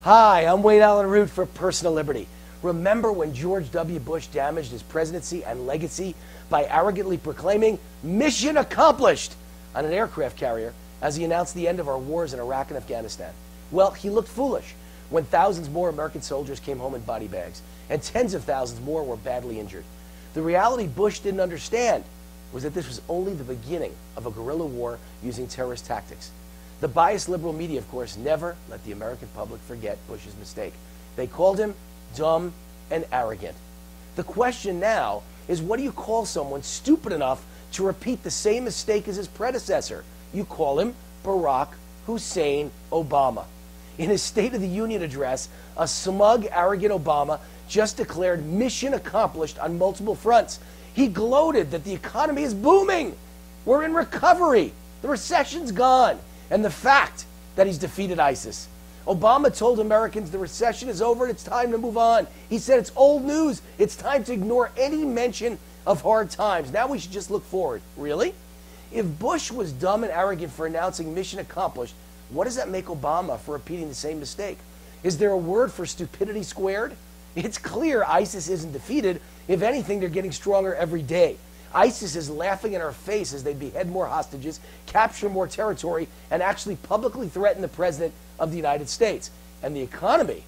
Hi, I'm Wayne Allen Root for Personal Liberty. Remember when George W. Bush damaged his presidency and legacy by arrogantly proclaiming "mission accomplished" on an aircraft carrier as he announced the end of our wars in Iraq and Afghanistan? Well, he looked foolish when thousands more American soldiers came home in body bags and tens of thousands more were badly injured. The reality Bush didn't understand was that this was only the beginning of a guerrilla war using terrorist tactics. The biased liberal media, of course, never let the American public forget Bush's mistake. They called him dumb and arrogant. The question now is, what do you call someone stupid enough to repeat the same mistake as his predecessor? You call him Barack Hussein Obama. In his State of the Union address, a smug, arrogant Obama just declared mission accomplished on multiple fronts. He gloated that the economy is booming. We're in recovery. The recession's gone. And the fact that he's defeated ISIS. Obama told Americans the recession is over and it's time to move on. He said it's old news. It's time to ignore any mention of hard times. Now we should just look forward. Really? If Bush was dumb and arrogant for announcing mission accomplished, what does that make Obama for repeating the same mistake? Is there a word for stupidity squared? It's clear ISIS isn't defeated. If anything, they're getting stronger every day. ISIS is laughing in our face as they behead more hostages, capture more territory, and actually publicly threaten the President of the United States. And the economy,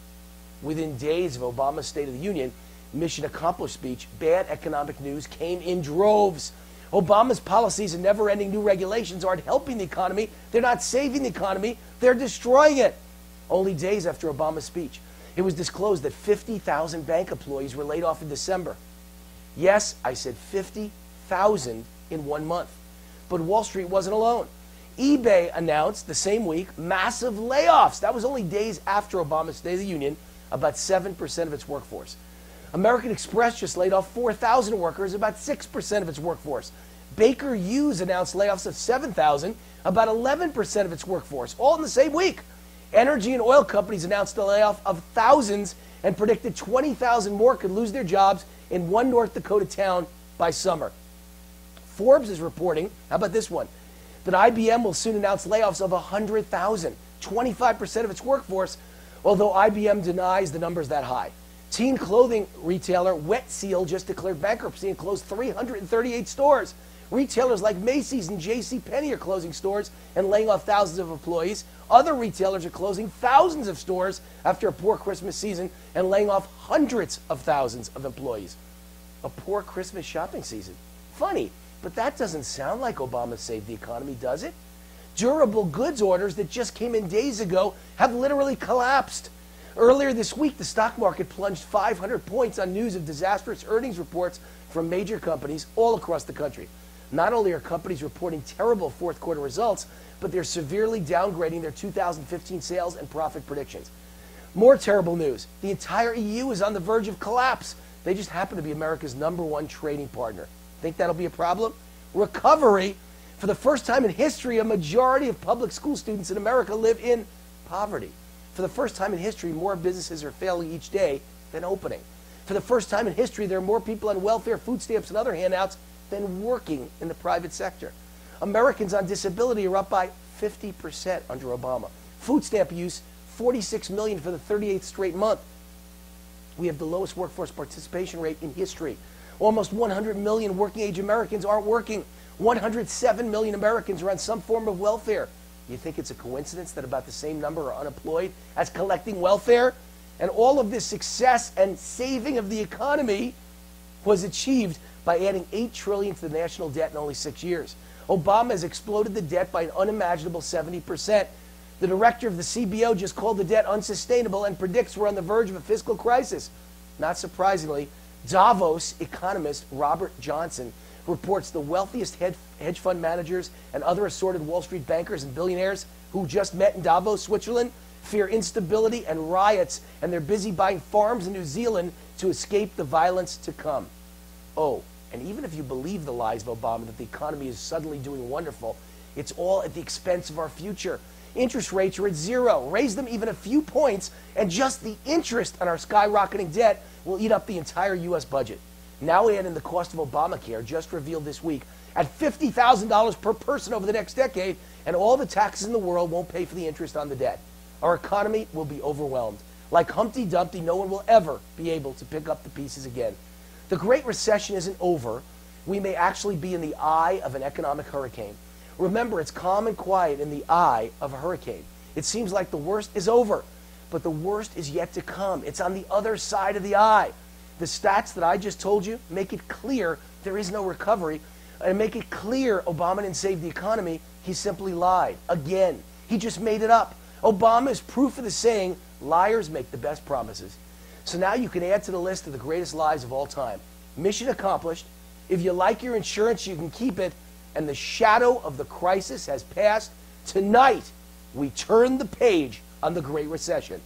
within days of Obama's State of the Union mission accomplished speech, bad economic news came in droves. Obama's policies and never-ending new regulations aren't helping the economy. They're not saving the economy. They're destroying it. Only days after Obama's speech, it was disclosed that 50,000 bank employees were laid off in December. Yes, I said 50,000 in 1 month. But Wall Street wasn't alone. eBay announced the same week massive layoffs. That was only days after Obama's State of the Union, about 7% of its workforce. American Express just laid off 4,000 workers, about 6% of its workforce. Baker Hughes announced layoffs of 7,000, about 11% of its workforce, all in the same week. Energy and oil companies announced the layoff of thousands and predicted 20,000 more could lose their jobs in one North Dakota town by summer. Forbes is reporting, how about this one, that IBM will soon announce layoffs of 100,000, 25% of its workforce, although IBM denies the numbers that high. Teen clothing retailer Wet Seal just declared bankruptcy and closed 338 stores. Retailers like Macy's and JCPenney are closing stores and laying off thousands of employees. Other retailers are closing thousands of stores after a poor Christmas season and laying off hundreds of thousands of employees. A poor Christmas shopping season. Funny. But that doesn't sound like Obama saved the economy, does it? Durable goods orders that just came in days ago have literally collapsed. Earlier this week, the stock market plunged 500 points on news of disastrous earnings reports from major companies all across the country. Not only are companies reporting terrible fourth quarter results, but they're severely downgrading their 2015 sales and profit predictions. More terrible news. The entire EU is on the verge of collapse. They just happen to be America's #1 trading partner. Think that'll be a problem? Recovery. For the first time in history, a majority of public school students in America live in poverty. For the first time in history, more businesses are failing each day than opening. For the first time in history, there are more people on welfare, food stamps, and other handouts than working in the private sector. Americans on disability are up by 50% under Obama. Food stamp use, 46 million for the 38th straight month. We have the lowest workforce participation rate in history. Almost 100 million working-age Americans aren't working. 107 million Americans are on some form of welfare. You think it's a coincidence that about the same number are unemployed as collecting welfare? And all of this success and saving of the economy was achieved by adding $8 trillion to the national debt in only 6 years. Obama has exploded the debt by an unimaginable 70%. The director of the CBO just called the debt unsustainable and predicts we're on the verge of a fiscal crisis. Not surprisingly, Davos economist Robert Johnson reports the wealthiest hedge fund managers and other assorted Wall Street bankers and billionaires who just met in Davos, Switzerland, fear instability and riots, and they're busy buying farms in New Zealand to escape the violence to come. Oh, and even if you believe the lies of Obama that the economy is suddenly doing wonderful, it's all at the expense of our future. Interest rates are at zero. Raise them even a few points, and just the interest on our skyrocketing debt will eat up the entire U.S. budget. Now add in the cost of Obamacare, just revealed this week, at $50,000 per person over the next decade, and all the taxes in the world won't pay for the interest on the debt. our economy will be overwhelmed. Like Humpty Dumpty, no one will ever be able to pick up the pieces again. The Great Recession isn't over. We may actually be in the eye of an economic hurricane. Remember, it's calm and quiet in the eye of a hurricane. It seems like the worst is over, but the worst is yet to come. It's on the other side of the eye. The stats that I just told you make it clear there is no recovery, and make it clear Obama didn't save the economy. He simply lied. Again, he just made it up. Obama is proof of the saying, liars make the best promises. So now you can add to the list of the greatest lies of all time. Mission accomplished. If you like your insurance, you can keep it. And the shadow of the crisis has passed. Tonight, we turn the page on the Great Recession.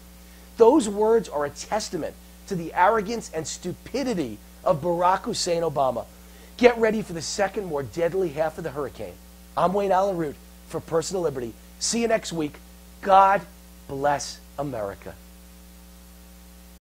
Those words are a testament to the arrogance and stupidity of Barack Hussein Obama. Get ready for the second, more deadly half of the hurricane. I'm Wayne Allen Root for Personal Liberty. See you next week. God bless America.